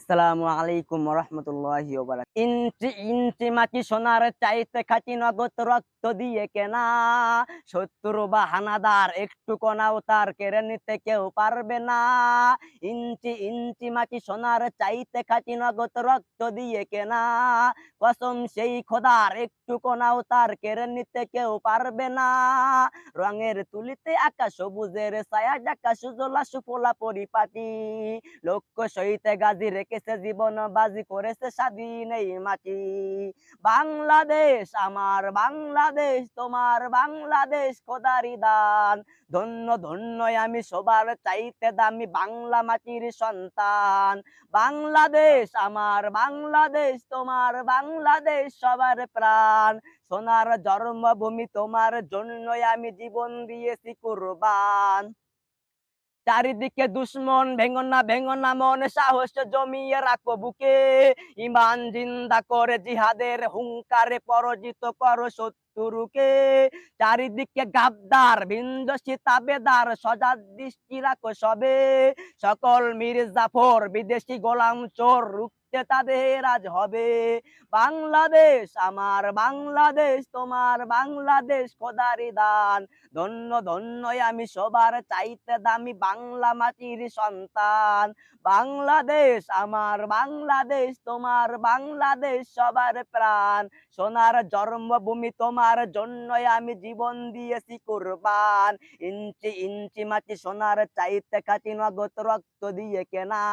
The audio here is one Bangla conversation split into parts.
আসসালামু আলাইকুম রহমতুল্লাহি ওয়া বারাকাতুহু। ইঞ্চি ইঞ্চি মাটি সোনার চাইতে খাঁটি নগদ রক্ত দিয়ে কেনা। শত্রু বা হানাদার একটু কোনাও তার কেড়ে নিতে কেউ পারবে না। ইঞ্চি ইঞ্চি মাটি সোনার চাইতে খাঁটি নগদ রক্ত দিয়ে কেনা। কসম সেই খোদার একটু কোনাও তার কেড়ে নিতে কেউ পারবে না। রঙের তুলিতে আকাশ সবুজের ছায়া ঢাকা সুজলা সুফলা পরিপাটি। লক্ষ্য সহিতে গাজী রেখেছে জীবন বাজি করেছে স্বাধীন এই মাটি। বাংলাদেশ আমার বাংলাদেশ তোমার বাংলাদেশ খোদারি দান। ধন্য ধন্য আমি সবার চাইতে দামি বাংলা মাটির সন্তান। বাংলাদেশ আমার বাংলাদেশ তোমার বাংলাদেশ সবার প্রাণ। সোনার জন্মভূমি তোমার জন্যই আমি জীবন দিয়েছি কুরবান। চারিদিকে দুশ্মন ভেঙো না মন সাহস জমিয়ে রাখো বুকে। ইমান জিন্দা করে জিহাদের হুঙ্কারে পরাজিত করো শত্রুকে। চারিদিকে গাদ্দার ভিনদেশী তাবেদার সজাগ দৃষ্টি রাখো সবে। সকল মির্জাফর বিদেশি গোলাম চোর রুখতে তাদের আজ হবে। বাংলাদেশ আমার বাংলাদেশ তোমার বাংলাদেশ খোদারি দান। ধন্য ধন্য আমি সবার চাইতে দামি বাংলা মাটির সন্তান। বাংলাদেশ আমার বাংলাদেশ তোমার বাংলাদেশ সবার প্রাণ। সোনার জন্মভূমি তোমার জন্যই আমি জীবন দিয়েছি কুরবান। ইঞ্চি ইঞ্চি মাটি সোনার চাইতে খাঁটি নগদ রক্ত দিয়ে কেনা।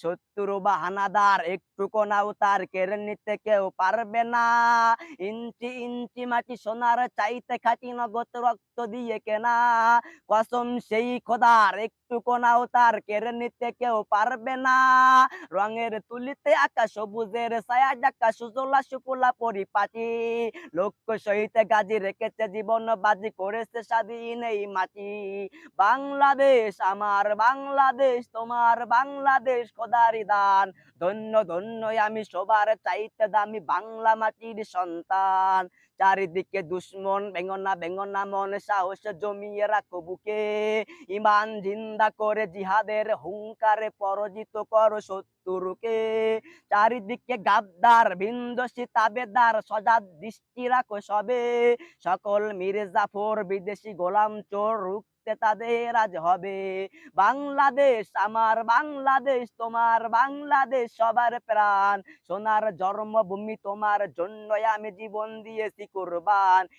শত্রু বা হানাদার একটু কোনাও তার কেড়ে নিতে কেউ পারবে না। ইঞ্চি ইঞ্চি মাটি সোনার চাইতে খাঁটি নগদ রক্ত দিয়ে কেনা। কসম সেই খোদার একটু কোনাও তার কেড়ে নিতে কেউ পারবে না। রঙের তুলিতে আকাশ সবুজের ছায়া ঢাকা সুজলা সুফলা পরিপাটি। লক্ষ্য সহিতে গাজী রেখেছে জীবন বাজি করেছে স্বাধীন এই মাটি। বাংলাদেশ আমার বাংলাদেশ তোমার বাংলাদেশ খোদারি দান। ধন্য ধন্য আমি সবার চাইতে দামি বাংলা মাটির সন্তান। চারিদিকে দুশ্মন ভেঙো না মন সাহস জমিয়ে রাখো বুকে। ইমান জিন্দা করে জিহাদের হুঙ্কারে পরাজিত করো শত্রুকে। চারিদিকে গাদ্দার ভিনদেশী তাবেদার সজাগ দৃষ্টি রাখো সবে। সকল মির্জাফর বিদেশি গোলাম চোর রুখতে তাদের আজ হবে। বাংলাদেশ আমার বাংলাদেশ তোমার বাংলাদেশ সবার প্রাণ। সোনার জন্মভূমি তোমার জন্যই আমি জীবন দিয়েছি কুরবান।